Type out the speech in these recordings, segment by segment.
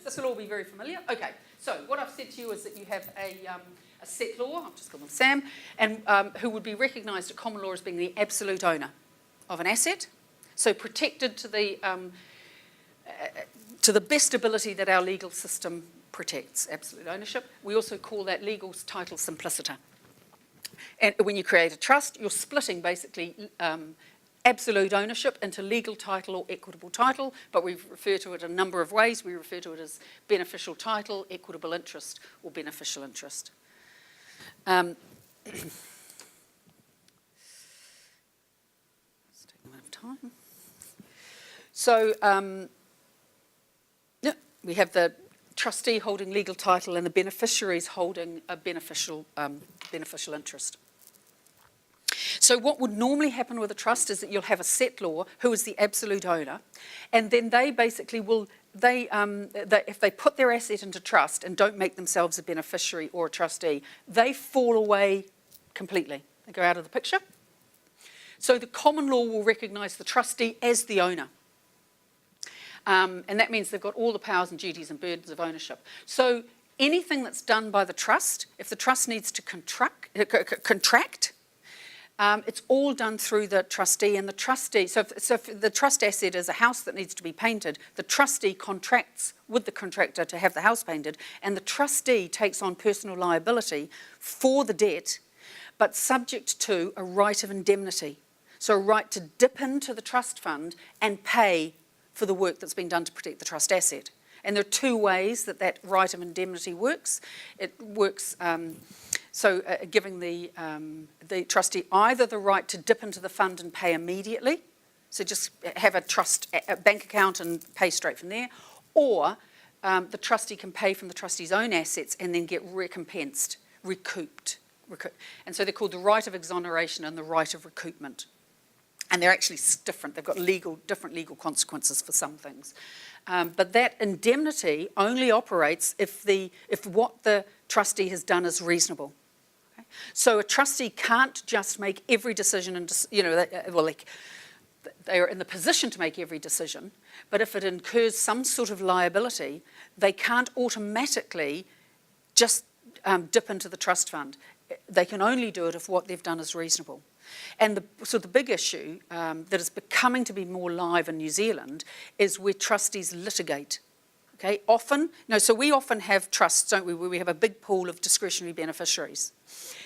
This will all be very familiar. Okay, so what I've said to you is that you have a settlor, I'll just call them Sam, and who would be recognised at common law as being the absolute owner of an asset, so protected to the best ability that our legal system protects absolute ownership. We also call that legal title simpliciter. And when you create a trust, you're splitting basically absolute ownership into legal title or equitable title, but we refer to it a number of ways. We refer to it as beneficial title, equitable interest, or beneficial interest. Let's take a bit of time. So we have the trustee holding legal title and the beneficiaries holding a beneficial interest. So what would normally happen with a trust is that you'll have a settlor who is the absolute owner, and then they basically will, if they put their asset into trust and don't make themselves a beneficiary or a trustee, they fall away completely. They go out of the picture. So the common law will recognise the trustee as the owner. And that means they've got all the powers and duties and burdens of ownership. So anything that's done by the trust, if the trust needs to contract, it's all done through the trustee, and the trustee, so if the trust asset is a house that needs to be painted, the trustee contracts with the contractor to have the house painted, and the trustee takes on personal liability for the debt, but subject to a right of indemnity. So a right to dip into the trust fund and pay for the work that's been done to protect the trust asset. And there are two ways that that right of indemnity works. It works giving the trustee either the right to dip into the fund and pay immediately, so just have a bank account and pay straight from there, or the trustee can pay from the trustee's own assets and then get recompensed, recouped. And so they're called the right of exoneration and the right of recoupment. And they're actually different. They've got different legal consequences for some things. But that indemnity only operates if what the trustee has done is reasonable. Okay? So a trustee can't just make every decision, and they are in the position to make every decision, but if it incurs some sort of liability, they can't automatically just dip into the trust fund. They can only do it if what they've done is reasonable. And the big issue that is becoming to be more live in New Zealand is where trustees litigate. Okay, so we often have trusts, don't we, where we have a big pool of discretionary beneficiaries.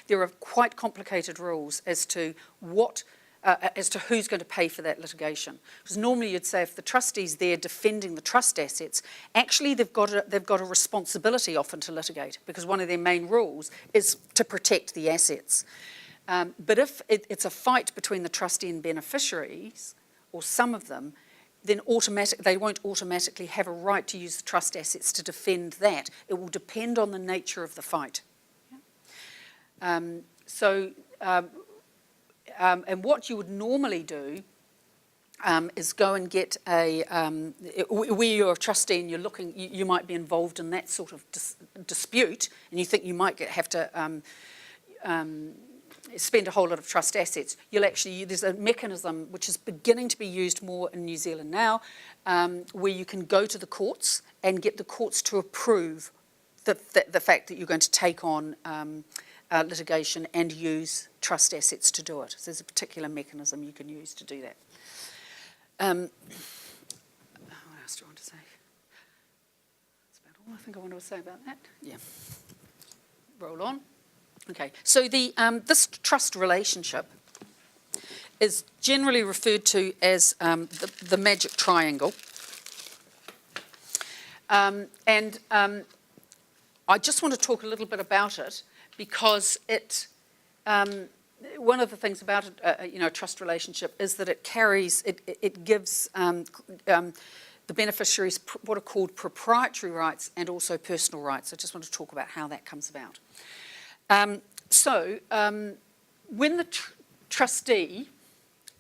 There are quite complicated rules as to who's going to pay for that litigation. Because normally you'd say if the trustee's there defending the trust assets, actually they've got a responsibility often to litigate, because one of their main rules is to protect the assets. But if it's a fight between the trustee and beneficiaries, or some of them, then they won't automatically have a right to use the trust assets to defend that. It will depend on the nature of the fight. And what you would normally do is go and get where you're a trustee and you're looking, you might be involved in that sort of dispute, and you think you might have to spend a whole lot of trust assets. There's a mechanism which is beginning to be used more in New Zealand now, where you can go to the courts and get the courts to approve the fact that you're going to take on litigation and use trust assets to do it. So there's a particular mechanism you can use to do that. What else do I want to say? That's about all I think I want to say about that. Yeah. Roll on. Okay, so this trust relationship is generally referred to as the magic triangle. I just want to talk a little bit about it, because one of the things about a trust relationship is that it gives the beneficiaries what are called proprietary rights and also personal rights. I just want to talk about how that comes about. When the trustee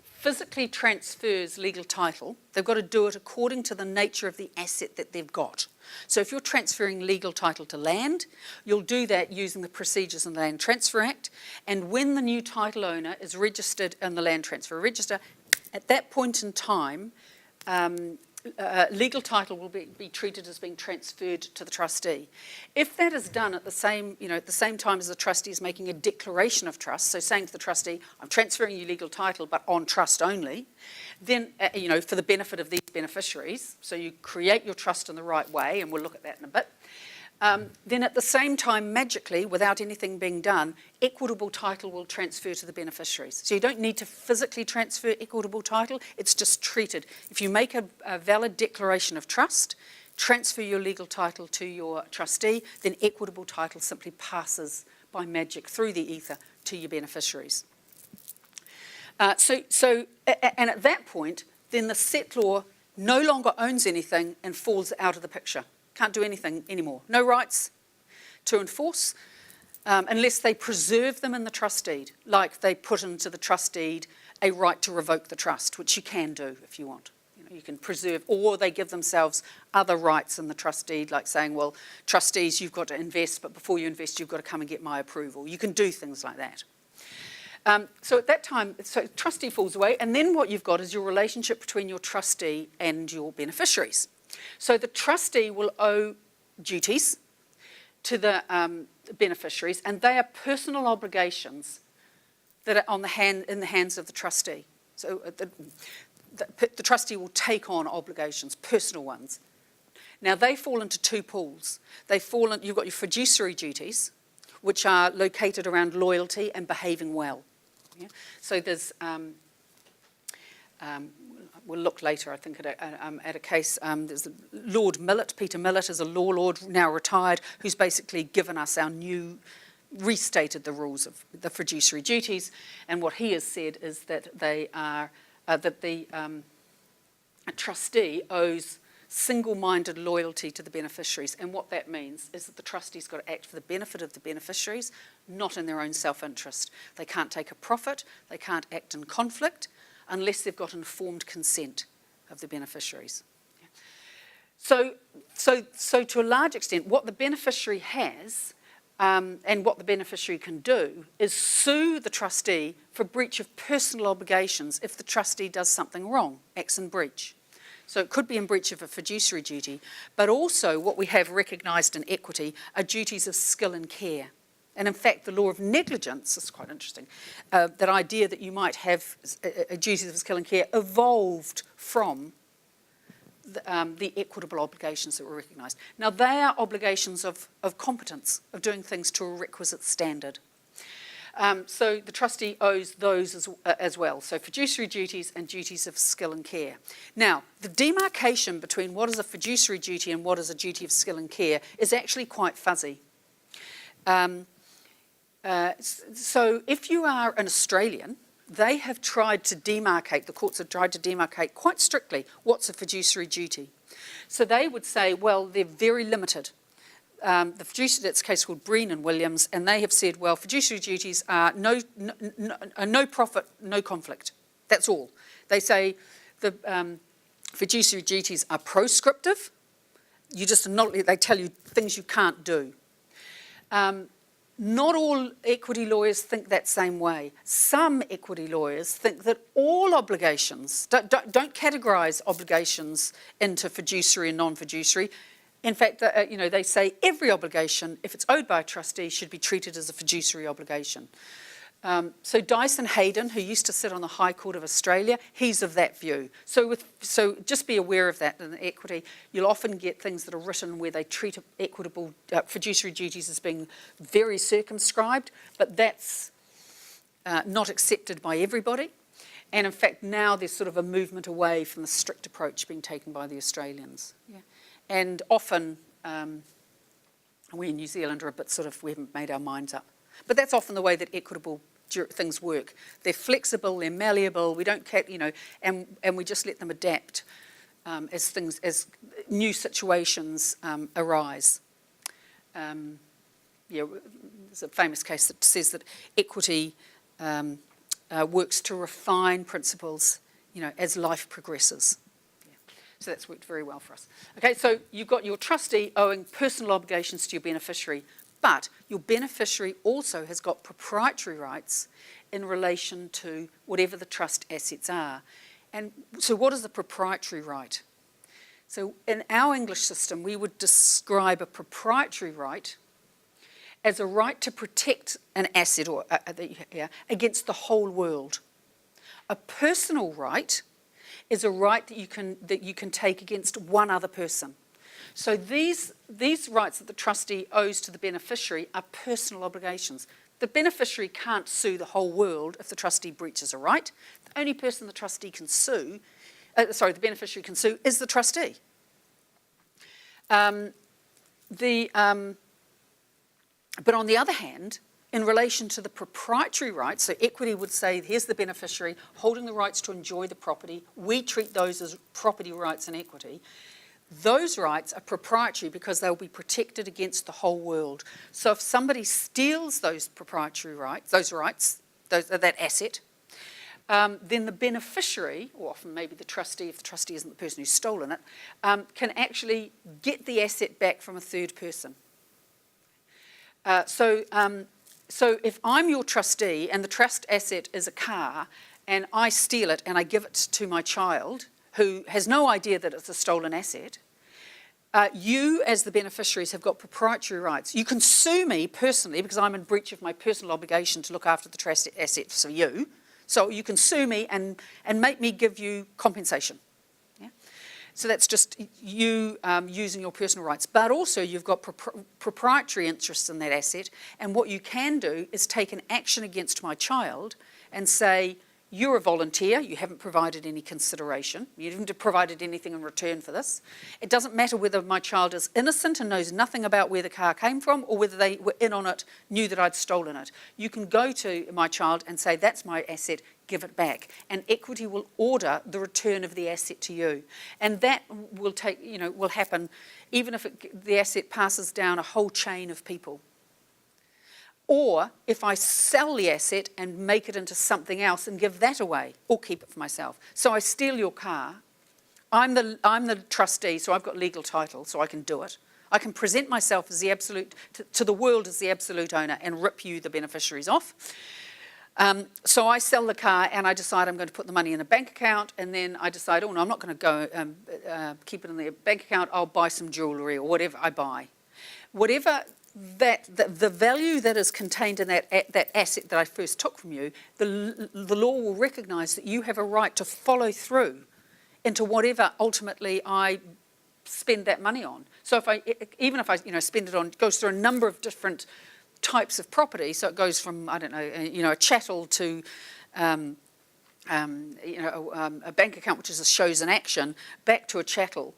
physically transfers legal title, they've got to do it according to the nature of the asset that they've got. So if you're transferring legal title to land, you'll do that using the procedures in the Land Transfer Act. And when the new title owner is registered in the Land Transfer Register, at that point in time, legal title will be treated as being transferred to the trustee. If that is done at the same time as the trustee is making a declaration of trust, so saying to the trustee, I'm transferring you legal title, but on trust only, then, for the benefit of these beneficiaries, so you create your trust in the right way, and we'll look at that in a bit, then at the same time, magically, without anything being done, equitable title will transfer to the beneficiaries. So you don't need to physically transfer equitable title, it's just treated. If you make a valid declaration of trust, transfer your legal title to your trustee, then equitable title simply passes by magic through the ether to your beneficiaries. And at that point, then the settlor no longer owns anything and falls out of the picture. Can't do anything anymore. No rights to enforce unless they preserve them in the trust deed, like they put into the trust deed a right to revoke the trust, which you can do if you want. You can preserve, or they give themselves other rights in the trust deed, like saying, well, trustees, you've got to invest, but before you invest, you've got to come and get my approval. You can do things like that. So at that time, trustee falls away, and then what you've got is your relationship between your trustee and your beneficiaries. So the trustee will owe duties to the beneficiaries, and they are personal obligations that are in the hands of the trustee. So the trustee will take on obligations, personal ones. Now they fall into two pools. You've got your fiduciary duties, which are located around loyalty and behaving well. Yeah? So there's we'll look later, I think, at a case. There's Lord Millett. Peter Millett is a law lord, now retired, who's basically given us restated the rules of the fiduciary duties. And what he has said is that they are that the trustee owes single-minded loyalty to the beneficiaries. And what that means is that the trustee's got to act for the benefit of the beneficiaries, not in their own self-interest. They can't take a profit. They can't act in conflict, unless they've got informed consent of the beneficiaries. So to a large extent, what the beneficiary has and what the beneficiary can do is sue the trustee for breach of personal obligations if the trustee does something wrong, acts in breach. So it could be in breach of a fiduciary duty, but also what we have recognised in equity are duties of skill and care. And in fact, the law of negligence is quite interesting. That idea that you might have duties of skill and care evolved from the equitable obligations that were recognised. Now, they are obligations of competence, of doing things to a requisite standard. So the trustee owes those as well. So fiduciary duties and duties of skill and care. Now, the demarcation between what is a fiduciary duty and what is a duty of skill and care is actually quite fuzzy. So if you are an Australian, they have tried to demarcate, the courts have tried to demarcate quite strictly what's a fiduciary duty. So they would say, well, they're very limited. The fiduciary, that's a case called Breen and Williams, and they have said, well, fiduciary duties are no profit, no conflict. That's all. They say the fiduciary duties are proscriptive. They tell you things you can't do. Not all equity lawyers think that same way. Some equity lawyers think that all obligations, don't categorise obligations into fiduciary and non-fiduciary. In fact, they say every obligation, if it's owed by a trustee, should be treated as a fiduciary obligation. So Dyson Hayden, who used to sit on the High Court of Australia, he's of that view. So just be aware of that in equity. You'll often get things that are written where they treat equitable fiduciary duties as being very circumscribed, but that's not accepted by everybody. And in fact, now there's sort of a movement away from the strict approach being taken by the Australians. Yeah. And often, we in New Zealand are a bit we haven't made our minds up. But that's often the way that equitable things work. They're flexible, they're malleable, we don't, and we just let them adapt as new situations arise. There's a famous case that says that equity works to refine principles, as life progresses. So that's worked very well for us. Okay, so you've got your trustee owing personal obligations to your beneficiary, but your beneficiary also has got proprietary rights in relation to whatever the trust assets are. And so what is the proprietary right? So in our English system, we would describe a proprietary right as a right to protect an asset or against the whole world. A personal right is a right that you can take against one other person. So these rights that the trustee owes to the beneficiary are personal obligations. The beneficiary can't sue the whole world if the trustee breaches a right. The only person the trustee can sue, the beneficiary can sue, is the trustee. But on the other hand, in relation to the proprietary rights, so equity would say, here's the beneficiary holding the rights to enjoy the property. We treat those as property rights in equity. Those rights are proprietary because they'll be protected against the whole world. So if somebody steals those proprietary rights, that asset, then the beneficiary, or often maybe the trustee, if the trustee isn't the person who's stolen it, can actually get the asset back from a third person. So if I'm your trustee and the trust asset is a car and I steal it and I give it to my child who has no idea that it's a stolen asset, you as the beneficiaries have got proprietary rights. You can sue me personally because I'm in breach of my personal obligation to look after the trust asset for you. So you can sue me and make me give you compensation. Yeah? So that's just you using your personal rights. But also you've got proprietary interests in that asset, and what you can do is take an action against my child and say, you're a volunteer, you haven't provided any consideration, you haven't provided anything in return for this. It doesn't matter whether my child is innocent and knows nothing about where the car came from or whether they were in on it, knew that I'd stolen it. You can go to my child and say, that's my asset, give it back. And equity will order the return of the asset to you. And that will will happen even if the asset passes down a whole chain of people. Or if I sell the asset and make it into something else and give that away, or keep it for myself. So I steal your car. I'm the trustee, so I've got legal title, so I can do it. I can present myself as the absolute, to the world as the absolute owner and rip you, the beneficiaries, off. So I sell the car and I decide I'm going to put the money in a bank account, and then I decide, oh no, I'm not going to go keep it in the bank account, I'll buy some jewellery or whatever I buy. Whatever the value that is contained in that asset that I first took from you, the law will recognise that you have a right to follow through into whatever ultimately I spend that money on. So even if I spend it on, it goes through a number of different types of property. So it goes from, I don't know, a chattel to a bank account which shows an action, back to a chattel.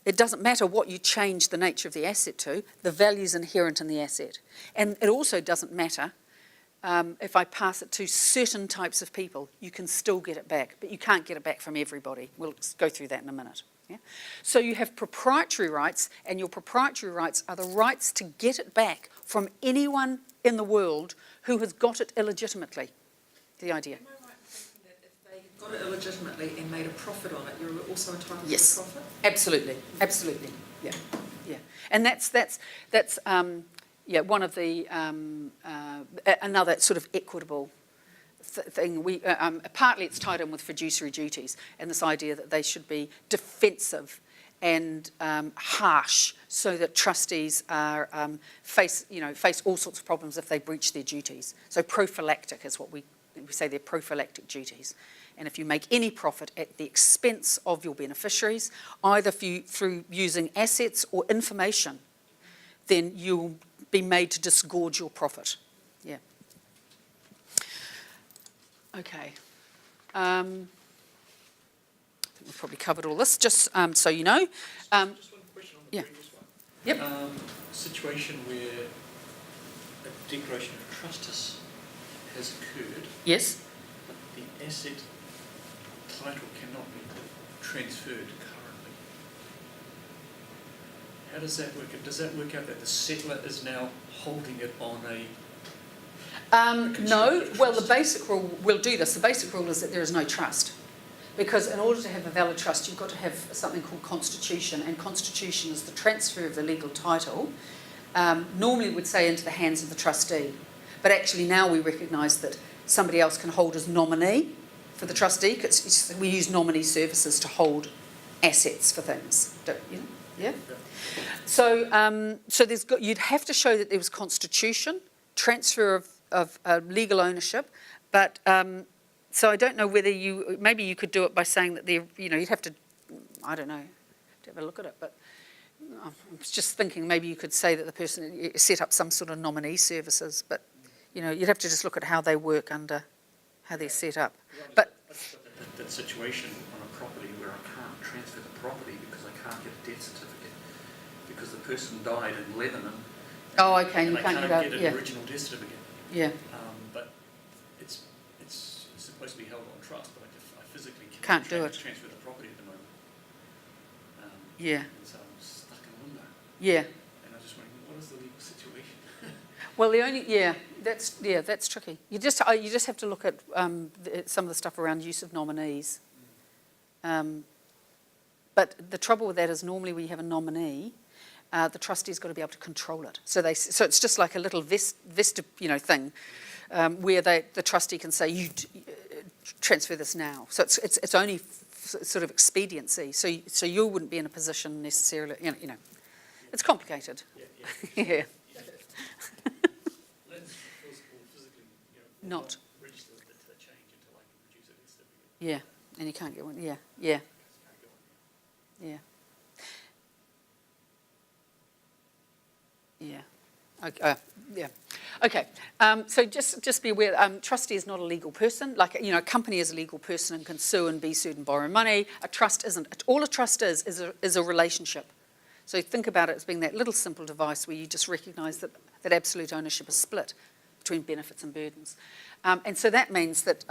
It doesn't matter what you change the nature of the asset to, the value is inherent in the asset. And it also doesn't matter if I pass it to certain types of people, you can still get it back, but you can't get it back from everybody. We'll go through that in a minute. Yeah? So you have proprietary rights, and your proprietary rights are the rights to get it back from anyone in the world who has got it illegitimately. The idea. Got it illegitimately and made a profit on it, you're also entitled to a profit? Absolutely, absolutely, yeah. And that's one of the another sort of equitable thing. Partly it's tied in with fiduciary duties and this idea that they should be defensive and harsh, so that trustees are face all sorts of problems if they breach their duties. So prophylactic is what we say, they're prophylactic duties. And if you make any profit at the expense of your beneficiaries, either through using assets or information, then you'll be made to disgorge your profit. Yeah. Okay. I think we've probably covered all this, just so you know. Just one question on the previous one. Yep. Situation where a declaration of trust has occurred. Yes. But the asset title cannot be transferred currently. How does that work? Does that work out that the settler is now holding it on a no, well, the basic rule will do this. The basic rule is that there is no trust. Because in order to have a valid trust, you've got to have something called constitution, and constitution is the transfer of the legal title, normally would say into the hands of the trustee. But actually now we recognise that somebody else can hold as nominee for the trustee, because we use nominee services to hold assets for things. Yeah. So, you'd have to show that there was constitution, transfer of legal ownership, but so I don't know whether maybe you could do it by saying that you'd have to, I don't know, to have a look at it, but I was just thinking maybe you could say that the person set up some sort of nominee services, but you'd have to just look at how they work under how they're set up. But I just got that situation on a property where I can't transfer the property because I can't get a death certificate because the person died in Lebanon. Oh, okay, and you can't get an original death certificate. Yeah. But it's supposed to be held on trust, but I physically Can't do it. transfer the property at the moment. Yeah. And so I'm stuck in limbo. Yeah. And I was just wondering, what is the legal situation? Well, that's tricky. You just have to look at some of the stuff around use of nominees. But the trouble with that is normally when you have a nominee, the trustee's got to be able to control it. So it's just like a little Vista thing, where the trustee can say you transfer this now. So it's only sort of expediency. So you wouldn't be in a position necessarily. It's complicated. Yeah. Not register the change until I can produce a death certificate. Yeah, and you can't get one. Yeah. Okay. Yeah. Okay. So just be aware. Trustee is not a legal person. Like a company is a legal person and can sue and be sued and borrow money. A trust isn't. All a trust is a relationship. So think about it as being that little simple device where you just recognise that absolute ownership is split between benefits and burdens. And so that means that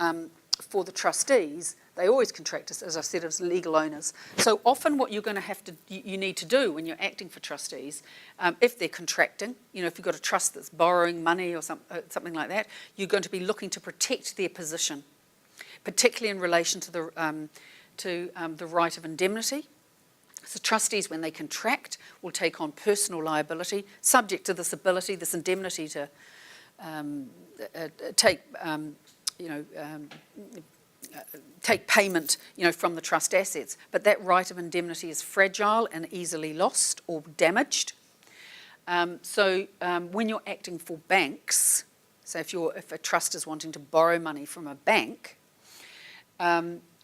for the trustees, they always contract, as I said, as legal owners. So often what you're going to you need to do when you're acting for trustees, if they're contracting, if you've got a trust that's borrowing money or something like that, you're going to be looking to protect their position, particularly in relation to the right of indemnity. So trustees, when they contract, will take on personal liability, subject to this indemnity to take payment, from the trust assets. But that right of indemnity is fragile and easily lost or damaged. So when you're acting for banks, so if a trust is wanting to borrow money from a bank,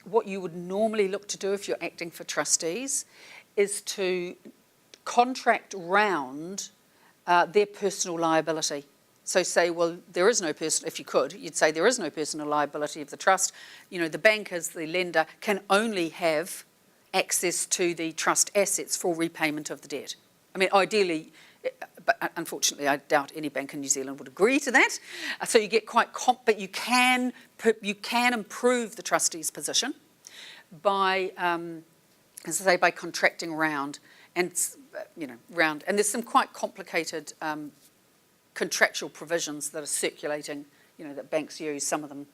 what you would normally look to do if you're acting for trustees is to contract round their personal liability. So say, well, there is no if you could, you'd say there is no personal liability of the trust. The bank as the lender can only have access to the trust assets for repayment of the debt. I mean, ideally, but unfortunately, I doubt any bank in New Zealand would agree to that. So you get quite but you can improve the trustee's position by, as I say, by contracting round and round. And there's some quite complicated contractual provisions that are circulating, that banks use. Some of them,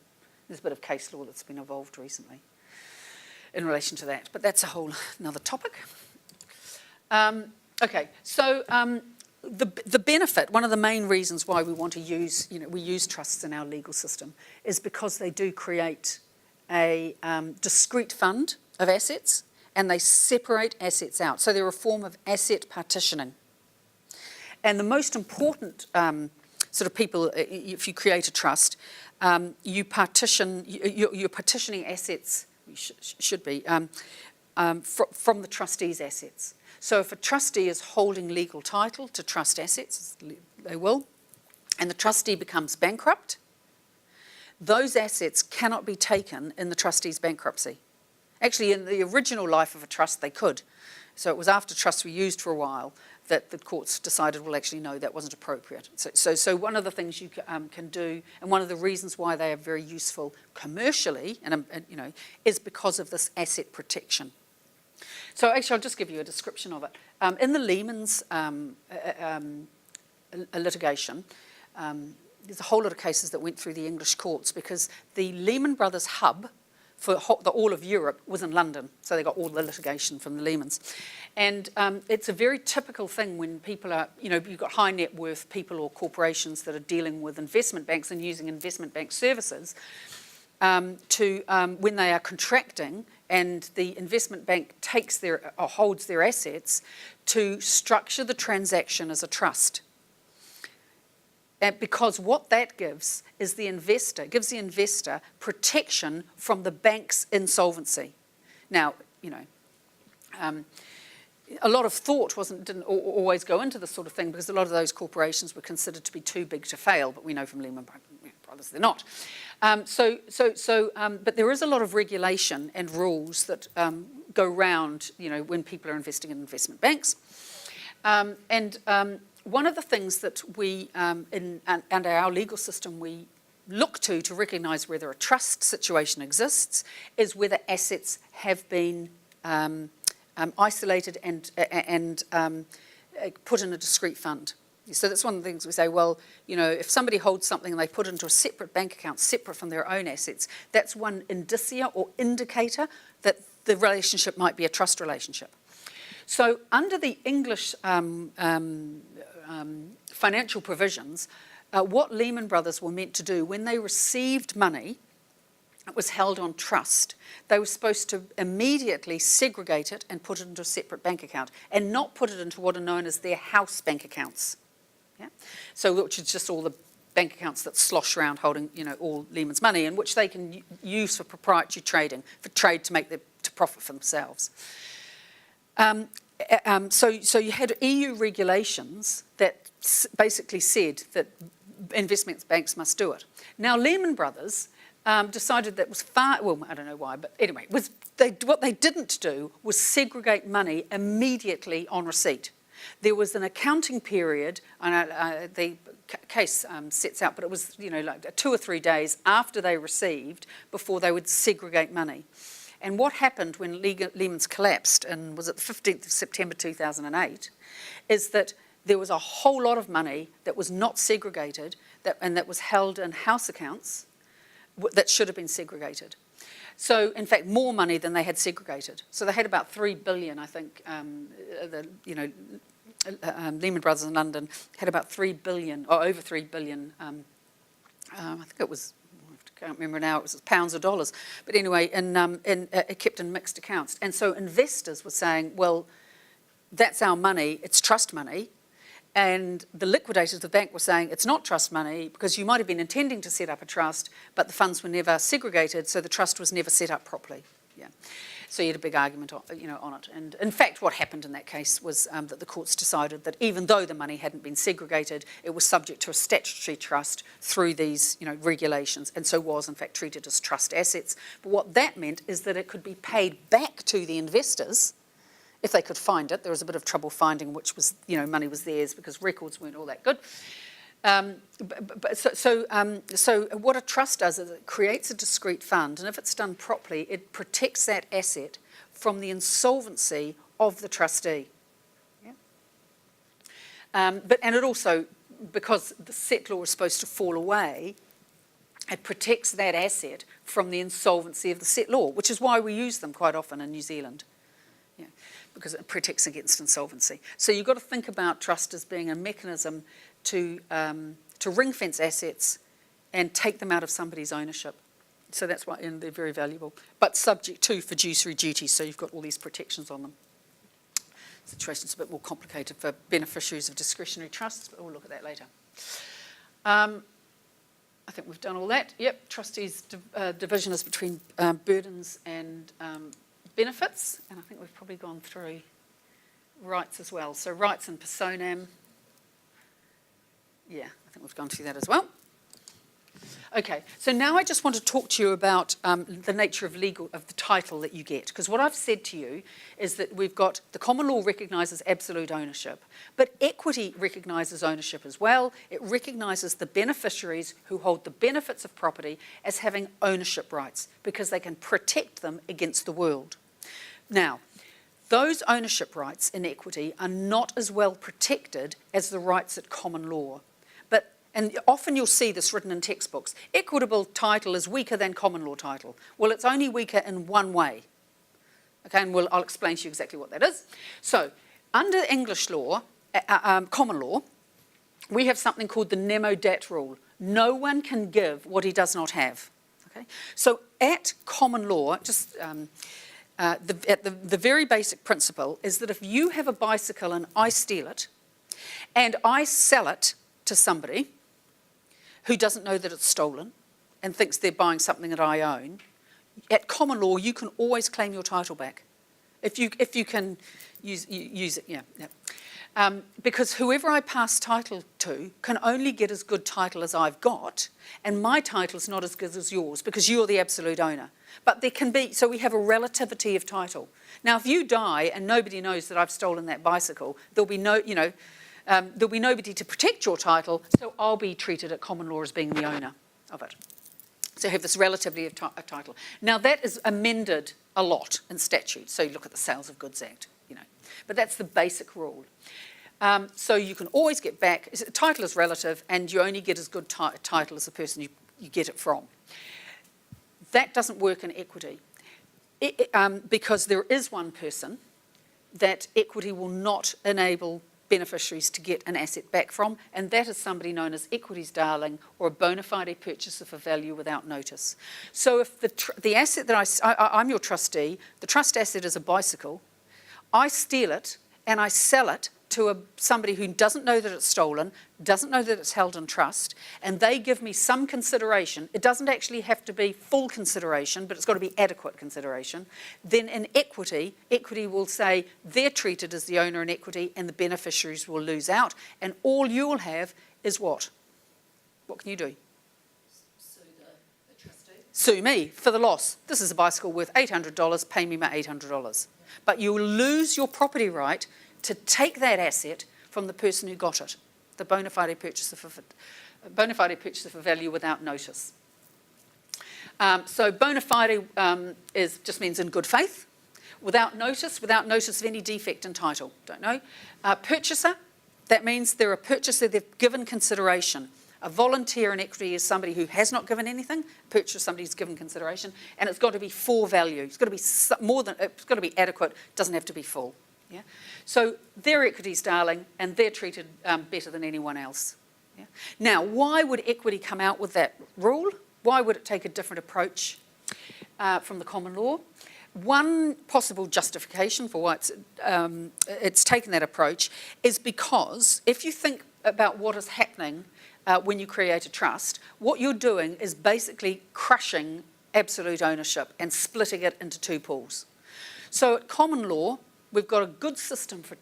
there's a bit of case law that's been evolved recently in relation to that, but that's a whole another topic. Okay, so the benefit, one of the main reasons why we want to use, we use trusts in our legal system is because they do create a discrete fund of assets and they separate assets out. So they're a form of asset partitioning. And the most important sort of people, if you create a trust, you're partitioning assets, should be, from the trustee's assets. So if a trustee is holding legal title to trust assets, they will, and the trustee becomes bankrupt, those assets cannot be taken in the trustee's bankruptcy. Actually, in the original life of a trust, they could. So it was after trusts were used for a while that the courts decided, well, actually, no, that wasn't appropriate. So one of the things you can do, and one of the reasons why they are very useful commercially, is because of this asset protection. So actually, I'll just give you a description of it. In the Lehman's litigation, there's a whole lot of cases that went through the English courts because the Lehman Brothers hub for all of Europe was in London, so they got all the litigation from the Lehmans. And it's a very typical thing when people are, you've got high net worth people or corporations that are dealing with investment banks and using investment bank services when they are contracting, and the investment bank takes or holds their assets to structure the transaction as a trust. Because what that gives is gives the investor protection from the bank's insolvency. Now, a lot of thought didn't always go into this sort of thing, because a lot of those corporations were considered to be too big to fail, but we know from Lehman Brothers they're not. But there is a lot of regulation and rules that go round, when people are investing in investment banks. One of the things that we, under our legal system, we look to recognise whether a trust situation exists is whether assets have been isolated and put in a discrete fund. So that's one of the things we say, well, if somebody holds something and they put it into a separate bank account, separate from their own assets, that's one indicia or indicator that the relationship might be a trust relationship. So under the English financial provisions, what Lehman Brothers were meant to do when they received money, it was held on trust. They were supposed to immediately segregate it and put it into a separate bank account, and not put it into what are known as their house bank accounts. Yeah? So which is just all the bank accounts that slosh around holding, all Lehman's money, and which they can use for proprietary trading, for trade to profit for themselves. So you had EU regulations that basically said that investment banks must do it. Now Lehman Brothers decided that was I don't know why, but anyway, what they didn't do was segregate money immediately on receipt. There was an accounting period, and the case sets out, but it was like 2 or 3 days after they received before they would segregate money. And what happened when Lehman's collapsed, and was it the 15th of September 2008, is that there was a whole lot of money that was not segregated and that was held in house accounts that should have been segregated. So, in fact, more money than they had segregated. So they had about 3 billion, I think, Lehman Brothers in London had about 3 billion, or over 3 billion, I think it was, I can't remember now, it was pounds or dollars. But anyway, it kept in mixed accounts. And so investors were saying, well, that's our money, it's trust money. And the liquidators of the bank were saying it's not trust money because you might have been intending to set up a trust, but the funds were never segregated, so the trust was never set up properly. Yeah. So you had a big argument on it. And in fact, what happened in that case was that the courts decided that even though the money hadn't been segregated, it was subject to a statutory trust through these regulations, and so was in fact treated as trust assets. But what that meant is that it could be paid back to the investors if they could find it. There was a bit of trouble finding which was, money was theirs because records weren't all that good. So what a trust does is it creates a discrete fund, and if it's done properly, it protects that asset from the insolvency of the trustee. Yeah? And it also, because the settlor is supposed to fall away, it protects that asset from the insolvency of the settlor, which is why we use them quite often in New Zealand. Yeah, because it protects against insolvency. So you've got to think about trust as being a mechanism to ring-fence assets and take them out of somebody's ownership. So that's why they're very valuable, but subject to fiduciary duties, so you've got all these protections on them. The situation's a bit more complicated for beneficiaries of discretionary trusts, but we'll look at that later. I think we've done all that. Yep, trustees' division is between burdens and benefits, and I think we've probably gone through rights as well. So rights and personam, yeah, I think we've gone through that as well. Okay, so now I just want to talk to you about the nature of the title that you get, because what I've said to you is that we've got the common law recognises absolute ownership, but equity recognises ownership as well. It recognises the beneficiaries who hold the benefits of property as having ownership rights because they can protect them against the world. Now, those ownership rights in equity are not as well protected as the rights at common law. And often you'll see this written in textbooks. Equitable title is weaker than common law title. Well, it's only weaker in one way. Okay, and I'll explain to you exactly what that is. So, under English law, common law, we have something called the nemo dat rule. No one can give what he does not have. Okay, so at common law, just the very basic principle is that if you have a bicycle and I steal it, and I sell it to somebody who doesn't know that it's stolen and thinks they're buying something that I own, at common law, you can always claim your title back. If you can use it, yeah. Because whoever I pass title to can only get as good title as I've got, and my title's not as good as yours because you're the absolute owner. But there can be, so we have a relativity of title. Now, if you die and nobody knows that I've stolen that bicycle, there'll be no, there'll be nobody to protect your title, so I'll be treated at common law as being the owner of it. So you have this relativity of title. Now, that is amended a lot in statute. So you look at the Sales of Goods Act, but that's the basic rule. So you can always get back, title is relative, and you only get as good title as the person you get it from. That doesn't work in equity, because there is one person that equity will not enable beneficiaries to get an asset back from, and that is somebody known as equity's darling or a bona fide purchaser for value without notice. So if the asset that I'm your trustee, the trust asset is a bicycle, I steal it and I sell it to somebody who doesn't know that it's stolen, doesn't know that it's held in trust, and they give me some consideration. It doesn't actually have to be full consideration, but it's got to be adequate consideration. Then in equity, equity will say they're treated as the owner in equity and the beneficiaries will lose out, and all you will have is what? What can you do? Sue the trustee. Sue me for the loss. This is a bicycle worth $800, pay me my $800. But you'll lose your property right to take that asset from the person who got it, the bona fide purchaser for value without notice. So bona fide just means in good faith, without notice of any defect in title. Don't know. Purchaser, that means they're a purchaser, they've given consideration. A volunteer in equity is somebody who has not given anything. Purchaser, somebody who's given consideration, and it's got to be for value. It's got to be it's got to be adequate. It doesn't have to be full. Yeah? So they're equity's darling, and they're treated better than anyone else. Yeah? Now, why would equity come out with that rule? Why would it take a different approach from the common law? One possible justification for why it's taken that approach is because if you think about what is happening when you create a trust, what you're doing is basically crushing absolute ownership and splitting it into two pools. So at common law, we've got a good system for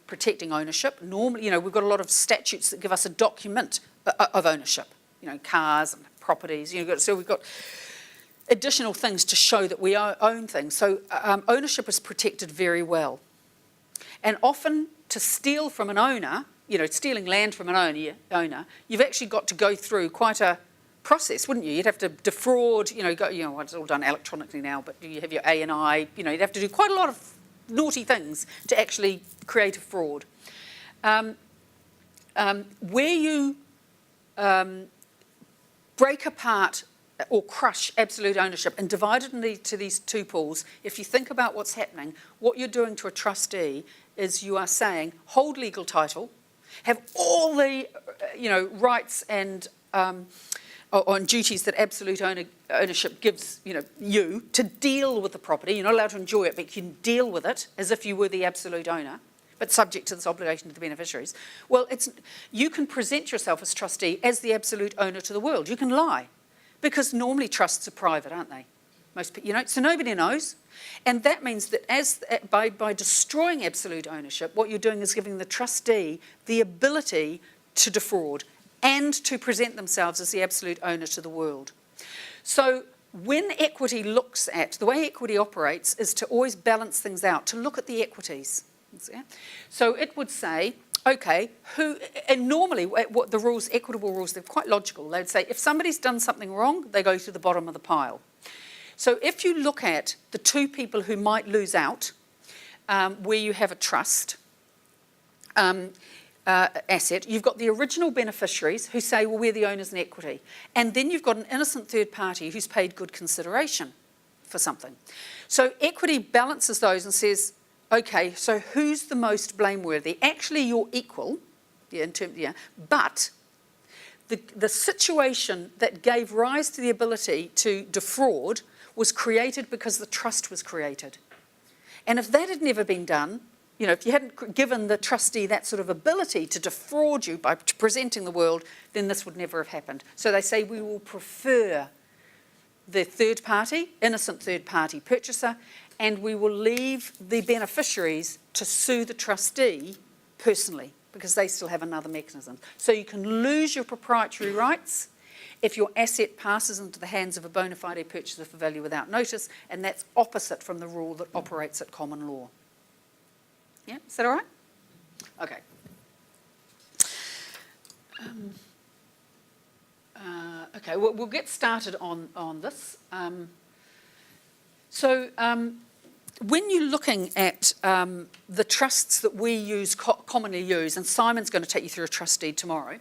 protecting ownership. Normally, we've got a lot of statutes that give us a document of ownership, cars and properties. So we've got additional things to show that we own things. So ownership is protected very well. And often to steal from an owner, stealing land from an owner, you've actually got to go through quite a process, wouldn't you? You'd have to defraud, it's all done electronically now, but you have your A&I, you'd have to do quite a lot of naughty things to actually create a fraud. Where you break apart or crush absolute ownership and divide it into these two pools, if you think about what's happening, what you're doing to a trustee is you are saying, hold legal title, have all the rights and on duties that absolute ownership gives you to deal with the property. You're not allowed to enjoy it, but you can deal with it as if you were the absolute owner, but subject to this obligation to the beneficiaries. Well, you can present yourself as trustee as the absolute owner to the world. You can lie, because normally trusts are private, aren't they? Most people, so nobody knows. And that means that by destroying absolute ownership, what you're doing is giving the trustee the ability to defraud and to present themselves as the absolute owner to the world. So when equity looks at, the way equity operates is to always balance things out, to look at the equities. So it would say, okay, and normally what the rules, equitable rules, they're quite logical. They'd say if somebody's done something wrong, they go to the bottom of the pile. So if you look at the two people who might lose out, where you have a trust, asset, you've got the original beneficiaries who say, well, we're the owners in equity. And then you've got an innocent third party who's paid good consideration for something. So equity balances those and says, okay, so who's the most blameworthy? Actually, you're equal, but the situation that gave rise to the ability to defraud was created because the trust was created. And if that had never been done, you know, if you hadn't given the trustee that sort of ability to defraud you by presenting the world, then this would never have happened. So they say we will prefer the third party, innocent third party purchaser, and we will leave the beneficiaries to sue the trustee personally, because they still have another mechanism. So you can lose your proprietary rights if your asset passes into the hands of a bona fide purchaser for value without notice, and that's opposite from the rule that operates at common law. Yeah, is that all right? Okay. Okay, we'll get started on this. When you're looking at the trusts that we commonly use, and Simon's going to take you through a trust deed tomorrow,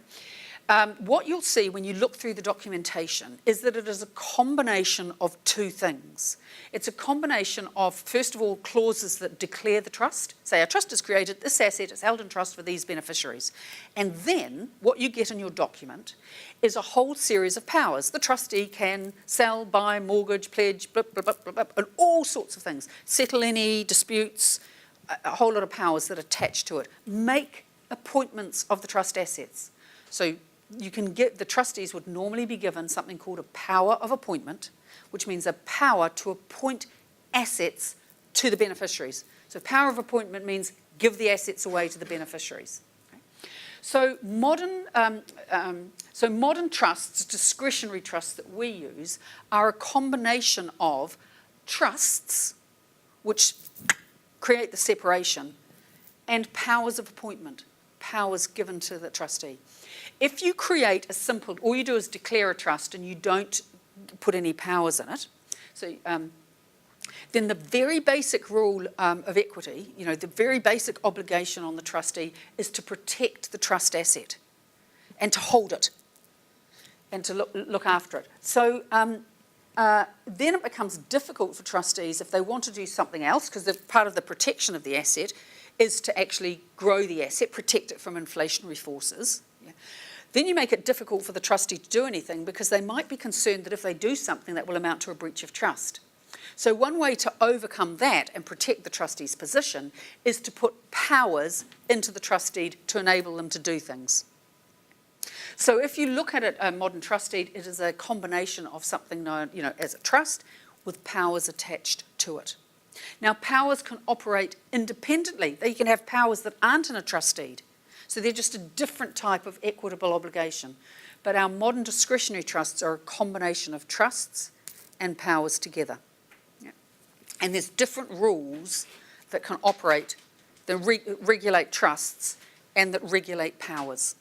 what you'll see when you look through the documentation is that it is a combination of two things. It's a combination of, first of all, clauses that declare the trust. Say, a trust is created, this asset is held in trust for these beneficiaries. And then what you get in your document is a whole series of powers. The trustee can sell, buy, mortgage, pledge, blah, blah, blah, blah, blah, and all sorts of things. Settle any disputes, a whole lot of powers that attach to it. Make appointments of the trust assets. So you can get, the trustees would normally be given something called a power of appointment, which means a power to appoint assets to the beneficiaries. So power of appointment means give the assets away to the beneficiaries. Okay? So modern trusts, discretionary trusts that we use, are a combination of trusts, which create the separation, and powers of appointment, powers given to the trustee. If you create a simple, all you do is declare a trust and you don't put any powers in it, so then the very basic rule of equity, you know, the very basic obligation on the trustee is to protect the trust asset and to hold it and to look after it. So then it becomes difficult for trustees if they want to do something else, because part of the protection of the asset is to actually grow the asset, protect it from inflationary forces. Yeah. Then you make it difficult for the trustee to do anything because they might be concerned that if they do something that will amount to a breach of trust. So one way to overcome that and protect the trustee's position is to put powers into the trust deed to enable them to do things. So if you look at a modern trust deed, it is a combination of something known, you know, as a trust with powers attached to it. Now, powers can operate independently. You can have powers that aren't in a trust deed. So they're just a different type of equitable obligation. But our modern discretionary trusts are a combination of trusts and powers together. Yeah. And there's different rules that can operate, that regulate trusts and that regulate powers.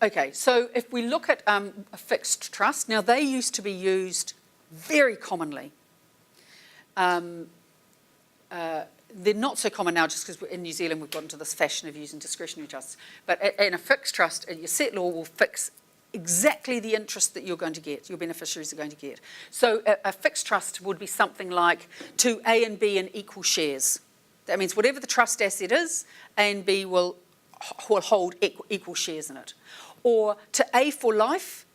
Okay, so if we look at a fixed trust, now they used to be used very commonly. They're not so common now just because in New Zealand we've got into this fashion of using discretionary trusts. But in a fixed trust, your settlor will fix exactly the interest that you're going to get, your beneficiaries are going to get. So a fixed trust would be something like to A and B in equal shares. That means whatever the trust asset is, A and B will hold equal shares in it. Or to A for life,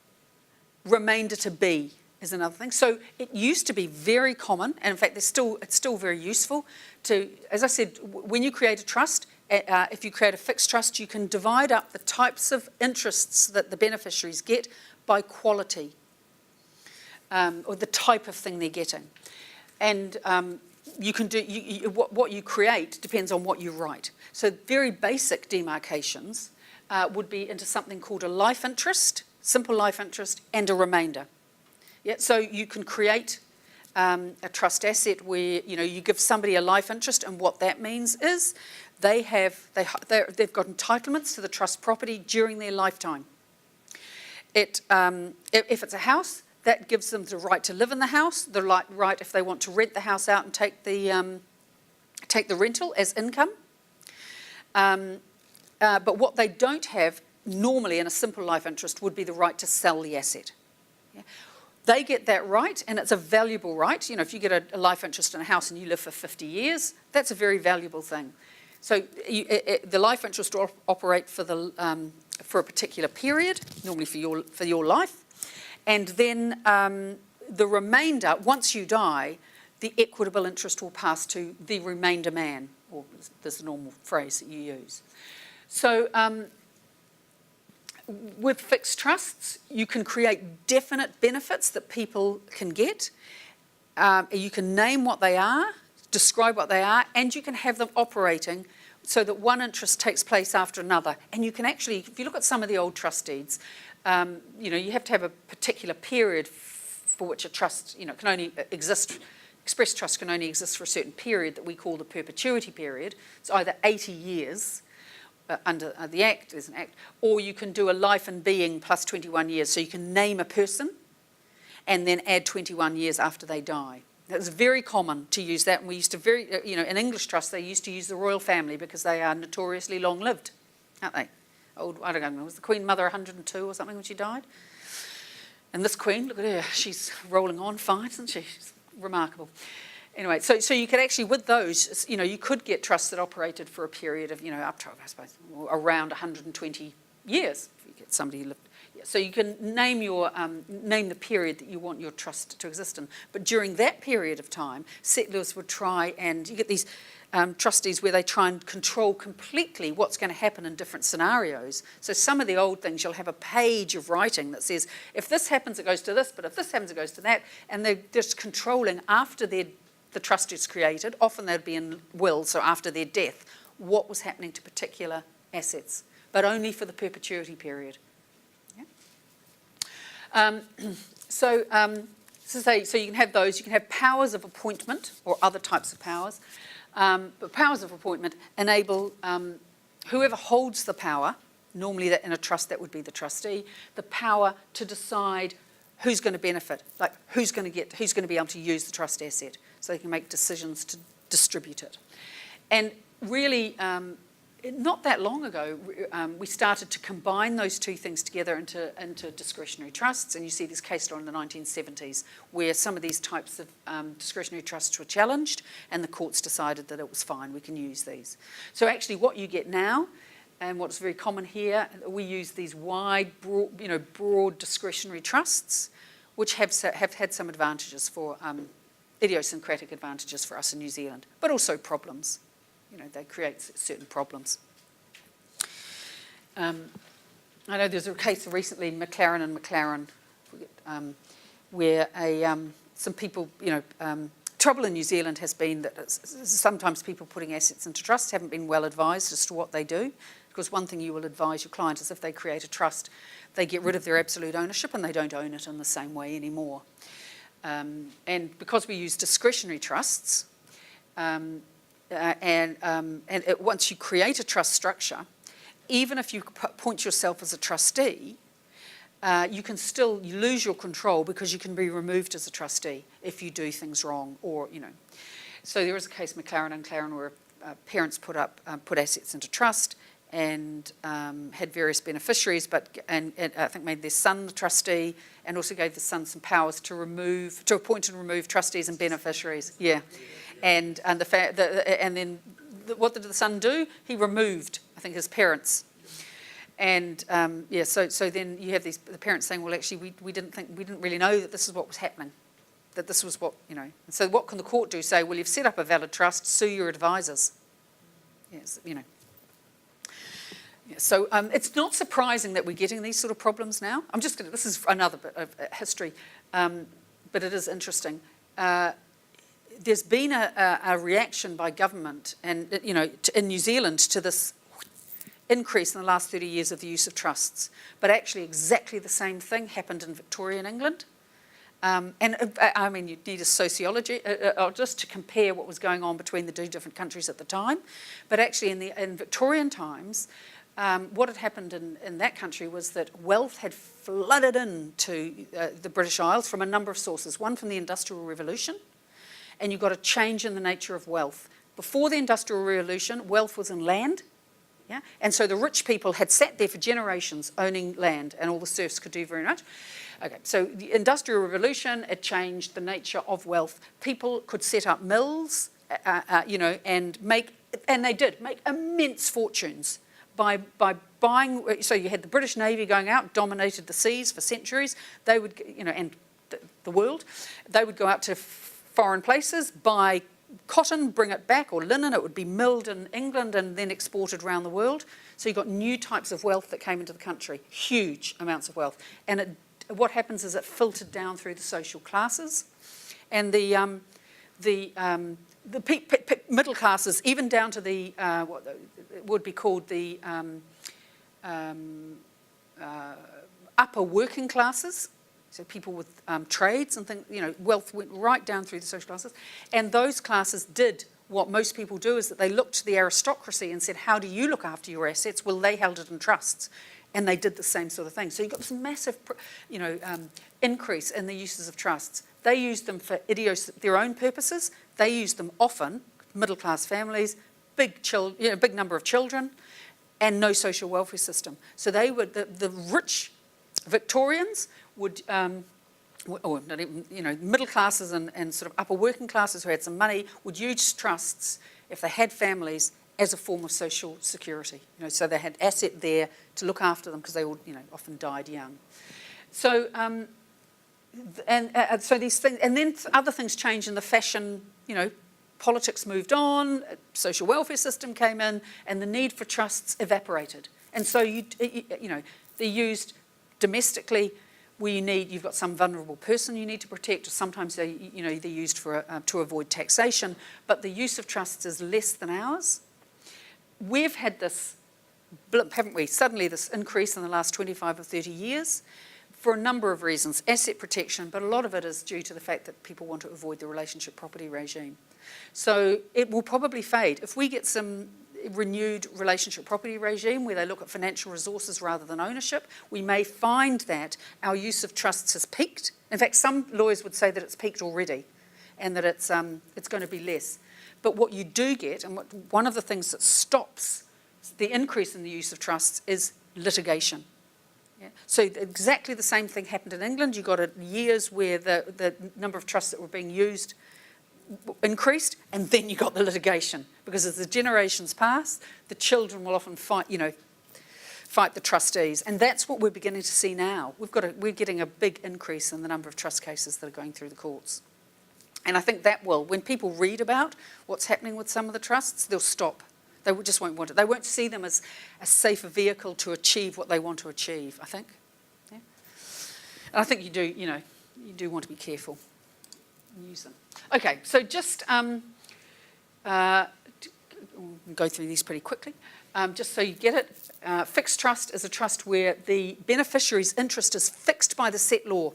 remainder to B is another thing. So it used to be very common, and in fact it's still very useful to, as I said, when you create a trust, if you create a fixed trust, you can divide up the types of interests that the beneficiaries get by quality, or the type of thing they're getting. And you can do, what you create depends on what you write. So very basic demarcations would be into something called a life interest, simple life interest, and a remainder. Yeah, so you can create a trust asset where you give somebody a life interest, and what that means is they've got entitlements to the trust property during their lifetime. If it's a house, that gives them the right to live in the house, the right if they want to rent the house out and take the rental as income. But what they don't have normally in a simple life interest would be the right to sell the asset. Yeah. They get that right, and it's a valuable right. You know, if you get a life interest in a house and you live for 50 years, that's a very valuable thing. So the life interest will operate for a particular period, normally for your life, and then the remainder, once you die, the equitable interest will pass to the remainder man, or this is a normal phrase that you use. So with fixed trusts, you can create definite benefits that people can get. You can name what they are, describe what they are, and you can have them operating so that one interest takes place after another. And you can actually, if you look at some of the old trust deeds, you have to have a particular period for which a trust, can only exist. Express trust can only exist for a certain period that we call the perpetuity period. It's either 80 years under the Act, there's an Act, or you can do a life and being plus 21 years. So you can name a person and then add 21 years after they die. It was very common to use that, and we used to in English trusts, they used to use the royal family because they are notoriously long-lived, aren't they? I don't know, was the Queen Mother 102 or something when she died? And this Queen, look at her, she's rolling on fine, isn't she? She's remarkable. Anyway, so you could actually, with those, you could get trusts that operated for a period of, up to, I suppose, around 120 years, if you get somebody who lived. Yeah, so you can name the period that you want your trust to exist in. But during that period of time, settlers would try, and you get these trustees where they try and control completely what's going to happen in different scenarios. So some of the old things, you'll have a page of writing that says, if this happens, it goes to this, but if this happens, it goes to that. And they're just controlling after the trust is created, often they'd be in will, so after their death, what was happening to particular assets, but only for the perpetuity period. Yeah? So you can have those, you can have powers of appointment or other types of powers, but powers of appointment enable whoever holds the power, normally that in a trust that would be the trustee, the power to decide who's going to benefit, like who's going to be able to use the trust asset, so they can make decisions to distribute it. And really, not that long ago, we started to combine those two things together into discretionary trusts, and you see this case law in the 1970s where some of these types of discretionary trusts were challenged, and the courts decided that it was fine, we can use these. So actually what you get now, and what's very common here, we use these wide, broad discretionary trusts, which have had some advantages for, idiosyncratic advantages for us in New Zealand, but also problems. They create certain problems. I know there's a case recently, McLaren and McLaren, where some people, trouble in New Zealand has been that sometimes people putting assets into trusts haven't been well advised as to what they do. Because one thing you will advise your client is if they create a trust, they get rid of their absolute ownership and they don't own it in the same way anymore. And because we use discretionary trusts, once you create a trust structure, even if you appoint yourself as a trustee, you can still lose your control because you can be removed as a trustee if you do things wrong, or So there is a case, McLaren and McLaren, where parents put assets into trust and had various beneficiaries, and I think made their son the trustee, and also gave the son some powers to appoint and remove trustees and beneficiaries. Yeah, and then what did the son do? He removed, I think, his parents. And so then you have the parents saying, well, actually, we didn't really know that this is what was happening, that this was what, And so what can the court do? Say, well, you've set up a valid trust, sue your advisors. Yes, So it's not surprising that we're getting these sort of problems now. This is another bit of history, but it is interesting. There's been a reaction by government and, in New Zealand to this increase in the last 30 years of the use of trusts. But actually exactly the same thing happened in Victorian England. You need a sociologist to compare what was going on between the two different countries at the time. But actually in Victorian times, what had happened in that country was that wealth had flooded into the British Isles from a number of sources. One from the Industrial Revolution, and you got a change in the nature of wealth. Before the Industrial Revolution, wealth was in land, yeah? And so the rich people had sat there for generations owning land, and all the serfs could do very much. Okay, so the Industrial Revolution, it changed the nature of wealth. People could set up mills, and they did make immense fortunes by buying. So you had the British Navy going out, dominated the seas for centuries. They would, and the world. They would go out to foreign places, buy cotton, bring it back, or linen. It would be milled in England and then exported around the world. So you've got new types of wealth that came into the country, huge amounts of wealth. And what happens is it filtered down through the social classes, and the middle classes, even down to the what would be called the upper working classes. So people with trades and things, wealth went right down through the social classes. And those classes did what most people do, is that they looked to the aristocracy and said, how do you look after your assets? Well, they held it in trusts. And they did the same sort of thing. So you've got this massive, increase in the uses of trusts. They used them for their own purposes. They used them often, middle-class families, big number of children, and no social welfare system. So they were the rich Victorians would, or not even, middle classes and sort of upper working classes who had some money would use trusts if they had families as a form of social security. So they had asset there to look after them because they all, often died young. So, so these things, and then other things changed in the fashion, politics moved on, social welfare system came in, and the need for trusts evaporated. And so they're used domestically, where you've got some vulnerable person you need to protect, or sometimes they're used for to avoid taxation. But the use of trusts is less than ours. We've had this blip, haven't we? Suddenly, this increase in the last 25 or 30 years, for a number of reasons, asset protection, but a lot of it is due to the fact that people want to avoid the relationship property regime. So it will probably fade if we get some renewed relationship property regime where they look at financial resources rather than ownership. We may find that our use of trusts has peaked. In fact, some lawyers would say that it's peaked already and that it's going to be less. But what you do get, and one of the things that stops the increase in the use of trusts is litigation. Yeah. So exactly the same thing happened in England. You got years where the number of trusts that were being used increased, and then you got the litigation, because as the generations pass, the children will often fight the trustees, and that's what we're beginning to see now. We're getting a big increase in the number of trust cases that are going through the courts, and I think that will, when people read about what's happening with some of the trusts, they'll stop. They just won't want it. They won't see them as a safer vehicle to achieve what they want to achieve, I think. Yeah. And I think you do want to be careful and use them. Okay, so just we'll go through these pretty quickly. Just so you get it, fixed trust is a trust where the beneficiary's interest is fixed by the set law,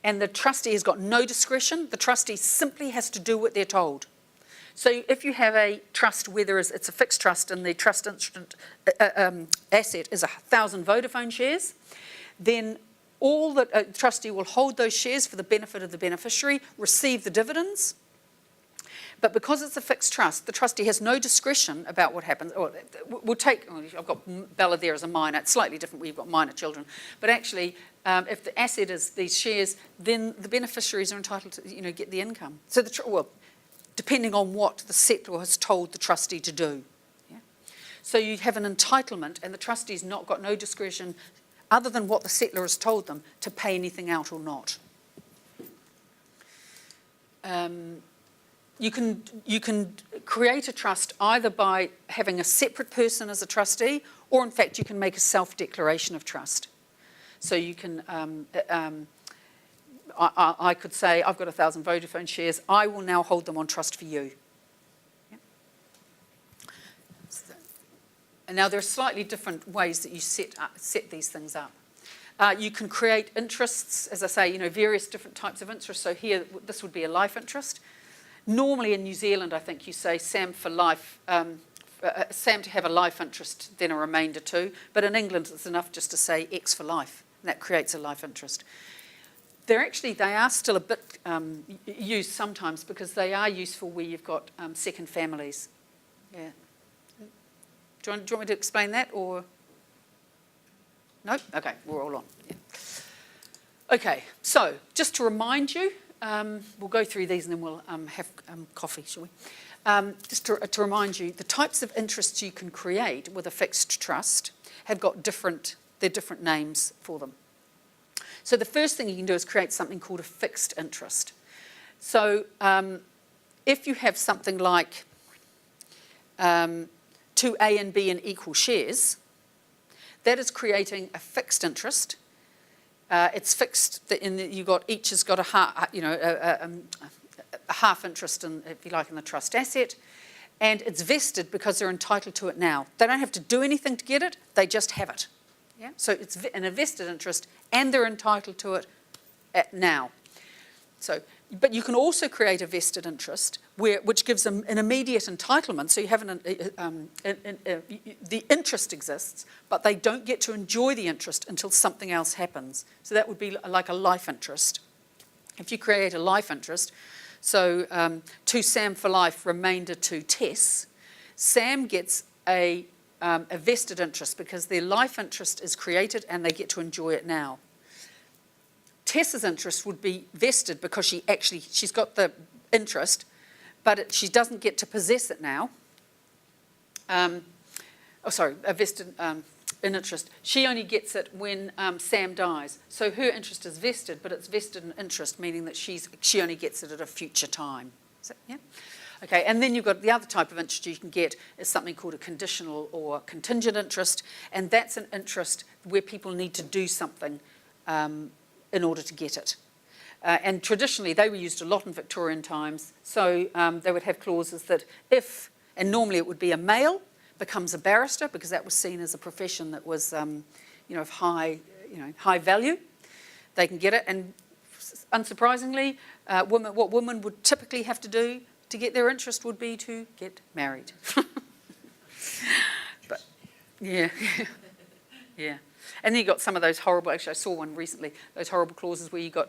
and the trustee has got no discretion. The trustee simply has to do what they're told. So if you have a trust where it's a fixed trust and the trust instrument asset is 1,000 Vodafone shares, then all the trustee will hold those shares for the benefit of the beneficiary, receive the dividends. But because it's a fixed trust, the trustee has no discretion about what happens. We'll take, I've got Bella there as a minor. It's slightly different where you've got minor children. But actually, if the asset is these shares, then the beneficiaries are entitled to get the income. So depending on what the settlor has told the trustee to do. Yeah? So you have an entitlement, and the trustee's got no discretion other than what the settlor has told them to pay anything out or not. You can create a trust either by having a separate person as a trustee, or in fact you can make a self-declaration of trust. So you can, I could say, I've got 1,000 Vodafone shares, I will now hold them on trust for you. Yeah. And now there are slightly different ways that you set these things up. You can create interests, as I say, various different types of interests. So here, this would be a life interest. Normally in New Zealand, I think you say SAM for life, SAM to have a life interest, then a remainder too. But in England, it's enough just to say X for life, and that creates a life interest. They are still a bit used sometimes because they are useful where you've got second families. Yeah. Do you want me to explain that, or? No? Okay, we're all on. Yeah. Okay, so just to remind you, we'll go through these and then we'll have coffee, shall we? Just to remind you, the types of interests you can create with a fixed trust have got different names for them. So the first thing you can do is create something called a fixed interest. So if you have something like 2 A and B in equal shares, that is creating a fixed interest. It's fixed you got each has got a half interest in, if you like, in the trust asset, and it's vested because they're entitled to it now. They don't have to do anything to get it; they just have it. Yeah. So it's a vested interest, and they're entitled to it now. So, but you can also create a vested interest which gives them an immediate entitlement. So you have the interest exists, but they don't get to enjoy the interest until something else happens. So that would be like a life interest. If you create a life interest, so to Sam for life, remainder to Tess, Sam gets a vested interest because their life interest is created and they get to enjoy it now. Tessa's interest would be vested because she's got the interest, but she doesn't get to possess it now. A vested interest. She only gets it when Sam dies. So her interest is vested, but it's vested in interest, meaning that she only gets it at a future time. Yeah? Okay, and then you've got the other type of interest you can get is something called a conditional or contingent interest, and that's an interest where people need to do something in order to get it. And traditionally, they were used a lot in Victorian times, so they would have clauses that if, and normally it would be a male, becomes a barrister, because that was seen as a profession that was, of high value, they can get it. And unsurprisingly, what women would typically have to do to get their interest would be to get married. But, yeah. Yeah. And then you got some of those horrible, actually I saw one recently, those horrible clauses where you got,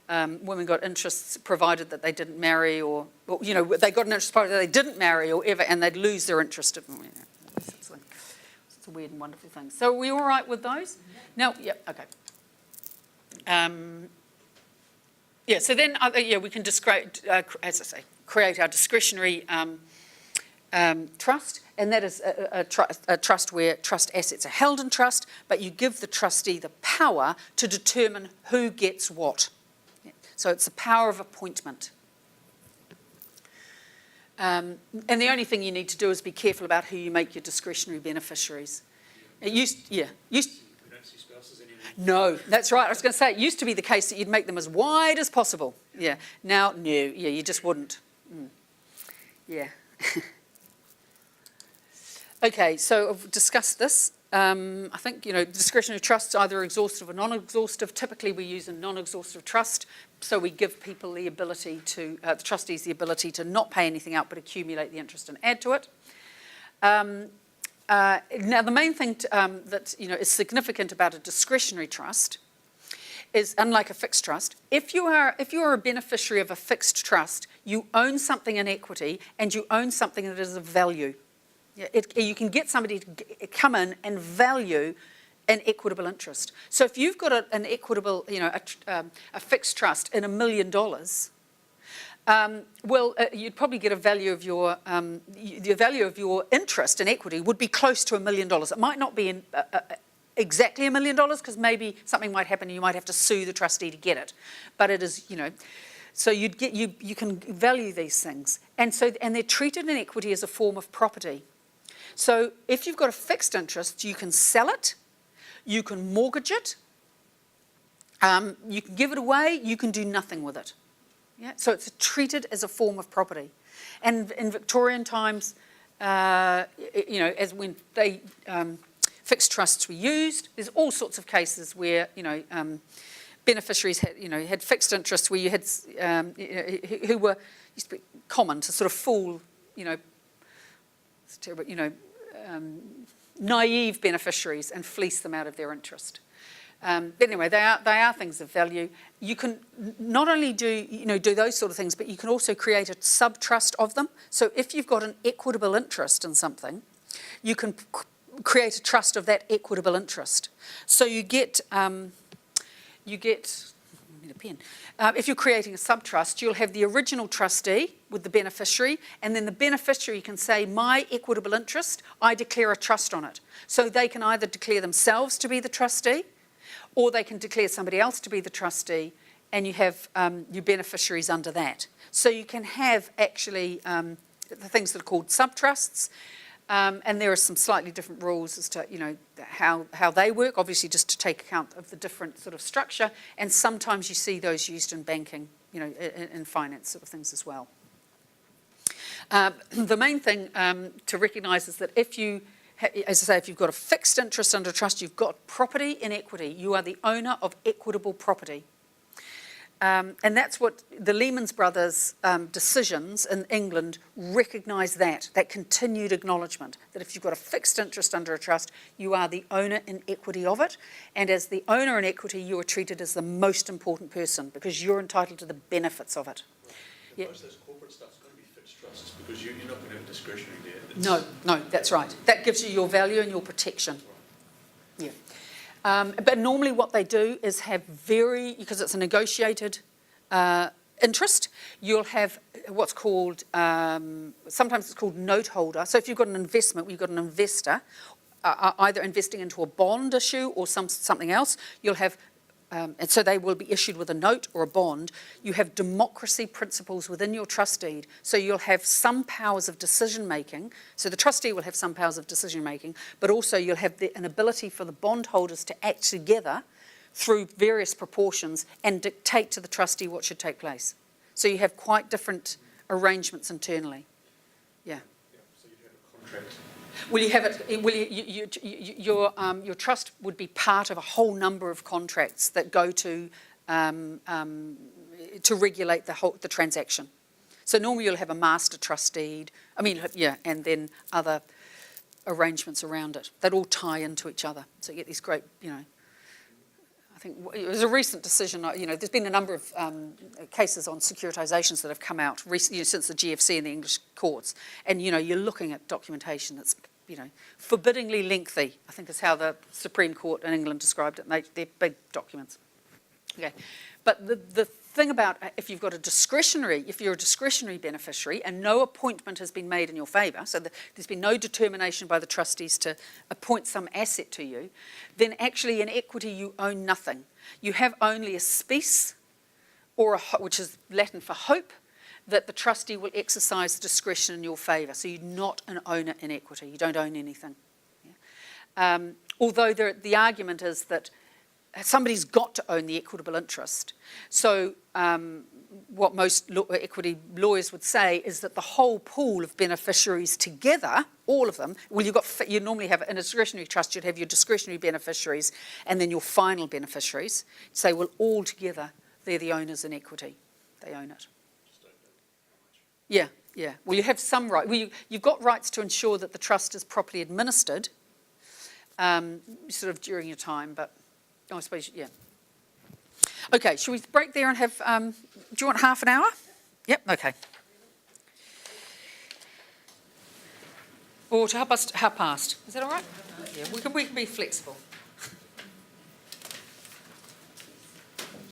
women got interests provided that they didn't marry, or they got an interest provided that they didn't marry or ever, and they'd lose their interest. It's a weird and wonderful thing. So are we all right with those? No, yeah, okay. So then, we can as I say, create our discretionary trust, and that is a trust where trust assets are held in trust, but you give the trustee the power to determine who gets what. Yeah. So it's the power of appointment. And the only thing you need to do is be careful about who you make your discretionary beneficiaries. It used. We don't see spouses anymore. No, that's right. I was going to say, it used to be the case that you'd make them as wide as possible. Yeah. Now, no, you just wouldn't. Yeah. Okay, so I've discussed this. I think, discretionary trusts, either exhaustive or non-exhaustive. Typically, we use a non-exhaustive trust, so we give people the ability to, the trustees the ability to not pay anything out, but accumulate the interest and add to it. Now, the main thing that is significant about a discretionary trust is, unlike a fixed trust, if you are a beneficiary of a fixed trust, you own something in equity and you own something that is of value. Yeah, you can get somebody to come in and value an equitable interest. So if you've got an equitable, a fixed trust in $1 million, you'd probably get a value of your, the value of your interest in equity would be close to $1 million. It might not be exactly $1 million, because maybe something might happen and you might have to sue the trustee to get it. But it is, so you can value these things. And they're treated in equity as a form of property. So if you've got a fixed interest, you can sell it, you can mortgage it, you can give it away, you can do nothing with it. Yeah? So it's treated as a form of property. And in Victorian times, as when they fixed trusts were used, there's all sorts of cases where beneficiaries had fixed interests where you had who were used to be common to sort of fool it's terrible, naive beneficiaries and fleece them out of their interest. But anyway, they are things of value. You can not only do those sort of things, but you can also create a sub-trust of them. So if you've got an equitable interest in something, you can create a trust of that equitable interest. So you get need a pen. If you're creating a sub-trust, you'll have the original trustee with the beneficiary, and then the beneficiary can say, my equitable interest, I declare a trust on it. So they can either declare themselves to be the trustee, or they can declare somebody else to be the trustee, and you have your beneficiaries under that. So you can have actually the things that are called subtrusts, and there are some slightly different rules as to, you know, how they work, obviously just to take account of the different sort of structure, and sometimes you see those used in banking, you know, in finance sort of things as well. The main thing to recognise is that if you, as I say, if you've got a fixed interest under trust, you've got property in equity, you are the owner of equitable property. And that's what the Lehman Brothers decisions in England recognise, that continued acknowledgement, that if you've got a fixed interest under a trust, you are the owner in equity of it. And as the owner in equity, you are treated as the most important person because you're entitled to the benefits of it. Yeah. Most of this corporate stuff's going to be fixed trusts because you're not going to have a discretionary there. No, that's right. That gives you your value and your protection. Yeah. But normally what they do is have because it's a negotiated interest, you'll have what's called, sometimes it's called note holder. So if you've got an investment, you've got an investor, either investing into a bond issue or something else, you'll have, and so they will be issued with a note or a bond. You have democracy principles within your trust deed. So you'll have some powers of decision making. So the trustee will have some powers of decision making, but also you'll have an ability for the bondholders to act together through various proportions and dictate to the trustee what should take place. So you have quite different arrangements internally. Yeah. So you'd have a contract. Will you have it? Will your trust would be part of a whole number of contracts that go to regulate the transaction. So normally you'll have a master trust deed. And then other arrangements around it that all tie into each other. So you get these great, you know. I think it was a recent decision. You know, there's been a number of cases on securitisations that have come out recently, since the GFC in the English courts, and you know, you're looking at documentation that's, you know, forbiddingly lengthy, I think is how the Supreme Court in England described it. They're big documents. Okay, but the thing about if you're a discretionary beneficiary and no appointment has been made in your favour, so there's been no determination by the trustees to appoint some asset to you, then actually in equity you own nothing. You have only a spes, which is Latin for hope, that the trustee will exercise discretion in your favour. So you're not an owner in equity. You don't own anything. Yeah? Although the argument is that somebody's got to own the equitable interest. So what most equity lawyers would say is that the whole pool of beneficiaries together, all of them, you normally have, in a discretionary trust, you'd have your discretionary beneficiaries and then your final beneficiaries. Say, well, all together, they're the owners in equity. They own it. Yeah. Well, you have some right. Well, you've got rights to ensure that the trust is properly administered, sort of during your time, but I suppose, yeah. Okay, shall we break there and have, do you want half an hour? Yep, okay. Or to half past. Is that all right? Yeah, we can be flexible.